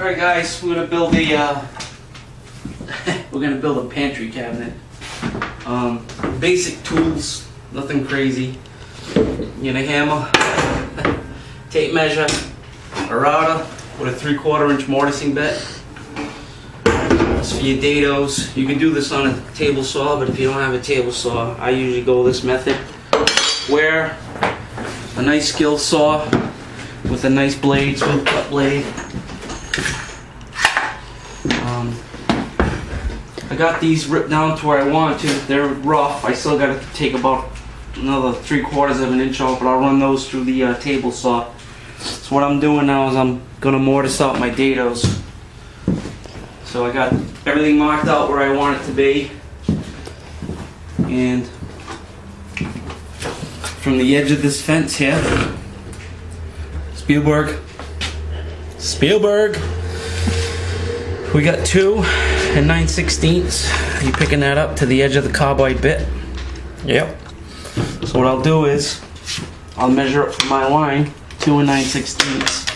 Alright guys, we're gonna build a pantry cabinet. Basic tools, nothing crazy. You get a hammer, tape measure, a router with a 3/4 inch mortising bit. That's for your dados. You can do this on a table saw, but if you don't have a table saw, I usually go this method. Where a nice skill saw with a nice blade, smooth cut blade. I got these ripped down to where I want to. They're rough. I still got to take about another 3/4 of an inch off, but I'll run those through the table saw. So what I'm doing now is I'm gonna mortise out my dados. So I got everything marked out where I want it to be, and from the edge of this fence here, Spielberg, we got 2 9/16. You picking that up to the edge of the carbide bit? Yep. So what I'll do is I'll measure up from my line 2 9/16.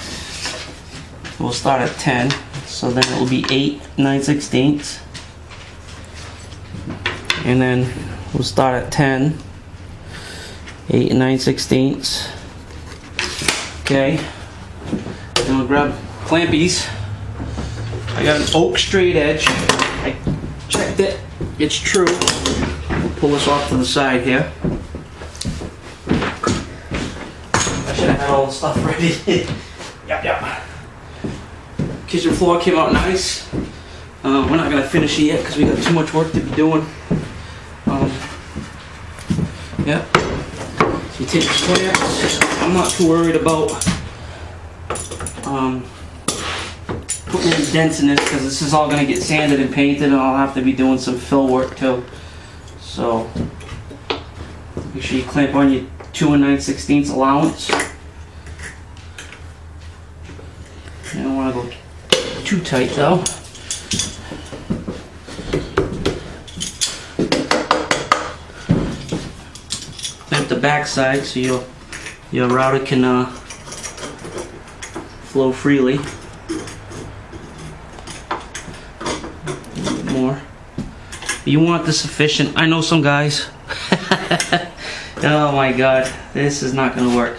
We'll start at 10, so then it will be 8 9/16, and then we'll start at 10, 8 9/16. Okay. Then we'll grab clampies. I got an oak straight edge. I checked it. It's true. We'll pull this off to the side here. I should have had all the stuff ready. Yep. Kitchen floor came out nice. We're not gonna finish it yet because we got too much work to be doing. Yeah. So you take the clamps. I'm not too worried about putting any dents in this because this is all gonna get sanded and painted, and I'll have to be doing some fill work too. So make sure you clamp on your 2 9/16 allowance. You don't want to go too tight though. Clamp the back side so your router can flow freely. A little bit more. You want this efficient. I know some guys. Oh my god, this is not gonna work.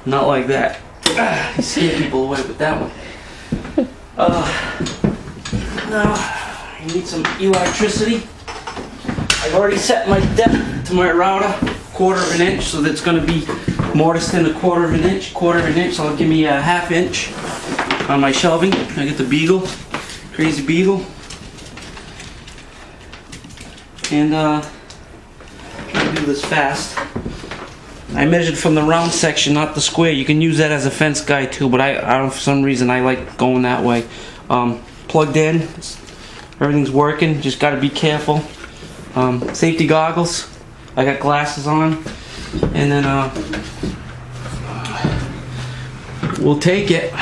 Not like that. You scare people away with that one. Now, you need some electricity. I've already set my depth to my router, 1/4 inch, so that's going to be mortised in a 1/4 inch. 1/4 inch, so it'll give me a 1/2 inch on my shelving. I get the beagle, crazy beagle. And try to do this fast. I measured from the round section, not the square. You can use that as a fence guide too, but I don't, for some reason, I like going that way. Plugged in, everything's working. Just got to be careful. Safety goggles. I got glasses on, and then we'll take it.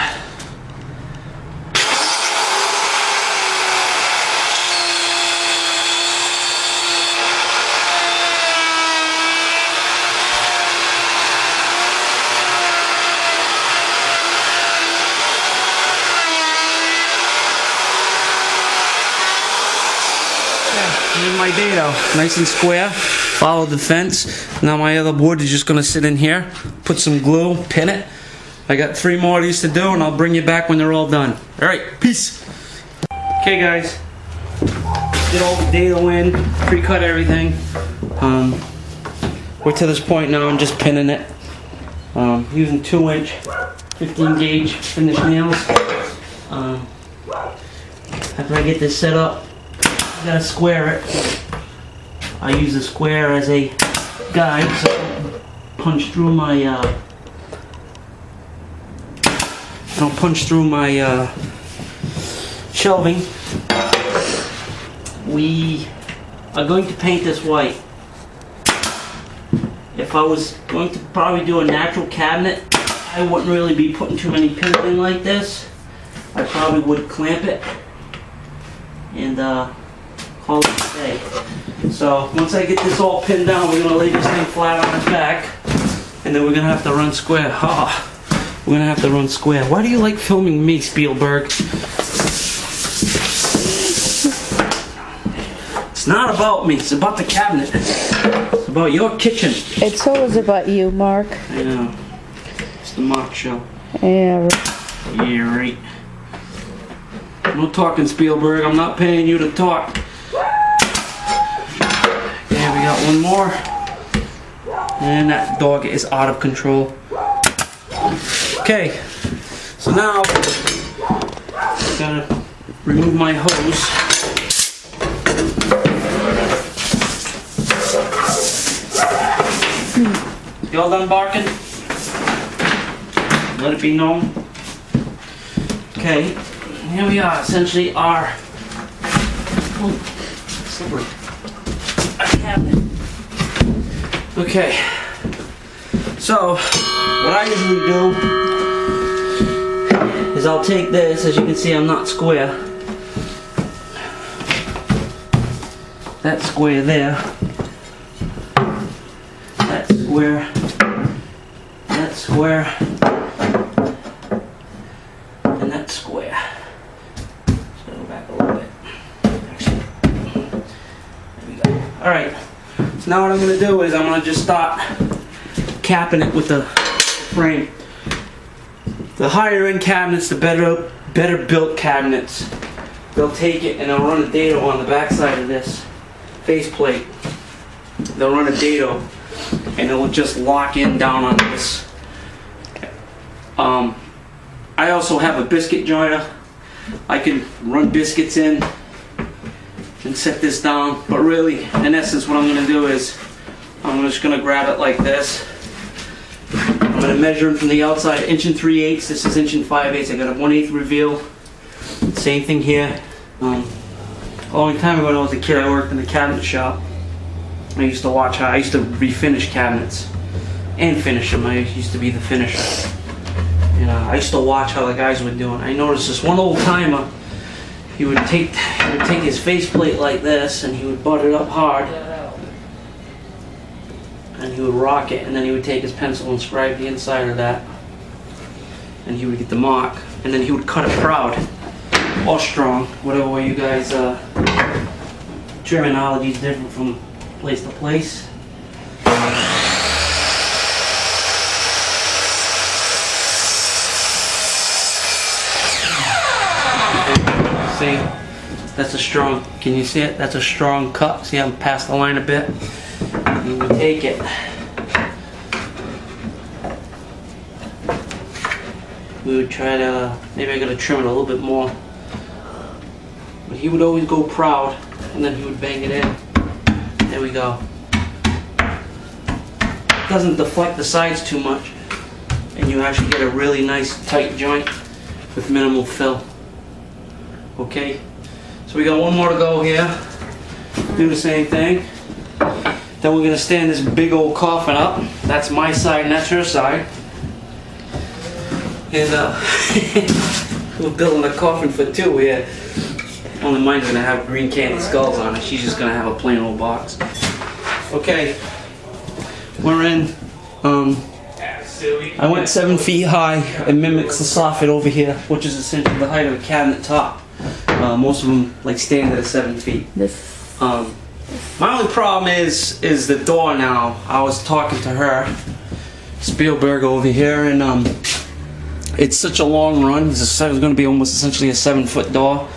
Here's my dado, nice and square. Follow the fence. Now my other board is just going to sit in here. Put some glue, pin it. I got 3 more of these to do, and I'll bring you back when they're all done. All right, peace. Okay, guys. Did all the dado in, pre-cut everything. We're to this point now. I'm just pinning it. Using 2-inch, 15 gauge finish nails. After I get this set up, I gotta square it. I use a square as a guide, so I punch through my shelving. We are going to paint this white. If I was going to probably do a natural cabinet, I wouldn't really be putting too many pins in like this. I probably would clamp it and call it a day. So once I get this all pinned down, we're going to lay this thing flat on its back, and then we're going to have to run square. Oh, We're gonna have to run square. Why do you like filming me, Spielberg? It's not about me, it's about the cabinet. It's about your kitchen. It's always about you, Mark. I know. It's the Mark show. Yeah. Yeah, right. No talking, Spielberg. I'm not paying you to talk. Yeah, we got one more. And that dog is out of control. Okay. So now, I'm gonna remove my hose. Y'all done barking? Let it be known. Okay, here we are, essentially our slippery cabinet. Okay, so what I usually do is I'll take this, as you can see I'm not square. That square there. That square. That square. And that square. Just gotta go back a little bit. Actually, there we go. Alright, so now what I'm gonna do is I'm gonna just start capping it with the frame. The higher end cabinets, the better built cabinets, they'll take it and they'll run a dado on the back side of this faceplate. They'll run a dado and it will just lock in down on this. I also have a biscuit joiner. I can run biscuits in and set this down, but really, in essence, what I'm going to do is I'm just going to grab it like this. I'm going to measure them from the outside, 1 3/8. This is 1 5/8. I got a 1/8 reveal. Same thing here. A long time ago when I was a kid, I worked in the cabinet shop. I used to watch how I used to refinish cabinets and finish them. I used to be the finisher. And I used to watch how the guys were doing. I noticed this one old timer. He would take his faceplate like this, and he would butt it up hard, and he would rock it, and then he would take his pencil and scribe the inside of that, and he would get the mark, and then he would cut it proud or strong, whatever way you guys terminology is different from place to place. See, that's a strong, can you see it? That's a strong cut. See, I'm past the line a bit. And we take it. We would try to, maybe I gotta trim it a little bit more. But he would always go proud, and then he would bang it in. There we go. Doesn't deflect the sides too much, and you actually get a really nice tight joint with minimal fill. Okay, so we got one more to go here. Do the same thing. Then we're gonna stand this big old coffin up. That's my side and that's her side. And we're building a coffin for two here. Only mine's gonna have green candy skulls on it. She's just gonna have a plain old box. Okay, we're in. I went 7 feet high. It mimics the soffit over here, which is essentially the height of a cabinet top. Most of them like stand at 7 feet. My only problem is the door now. I was talking to her, Spielberg over here, and it's such a long run. It's going to be almost essentially a 7-foot door,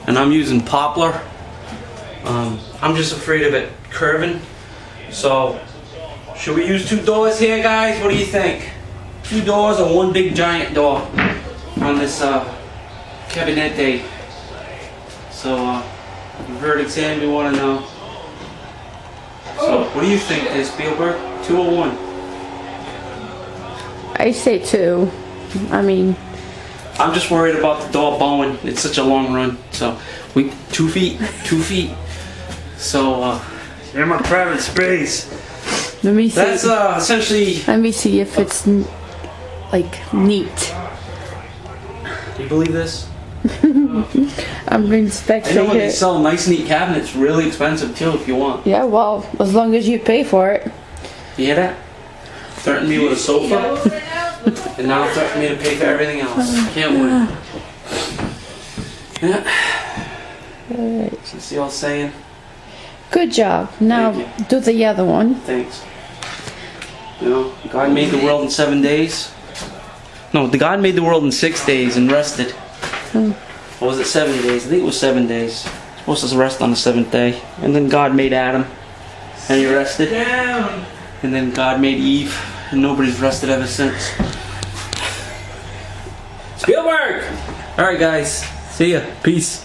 and I'm using poplar. I'm just afraid of it curving. So, should we use 2 doors here, guys? What do you think? 2 doors or 1 big giant door on this cabinete? So, you've heard exam, we want to know. So, what do you think, Spielberg? 2 or 1? I say 2. I mean, I'm just worried about the door bowing. It's such a long run. So, 2 feet, 2 feet. So, in my private space. let me see. That's essentially. Let me see if it's like neat. Do you believe this? I'm inspecting I know they it. sell nice, neat cabinets, really expensive too, if you want. Yeah, well, as long as you pay for it. You hear that? Threaten me with a sofa? And now it's up for me to pay for everything else. Can't win. Yeah. Alright. See what I was saying? Good job. Now Thank do the other one. Thanks. You know, God made the world in 7 days. No, the God made the world in 6 days and rested. Or was it 7 days? I think it was 7 days. Supposed to rest on the 7th day. And then God made Adam. And he rested. Down. And then God made Eve. And nobody's rested ever since. Spielberg! Alright guys. See ya. Peace.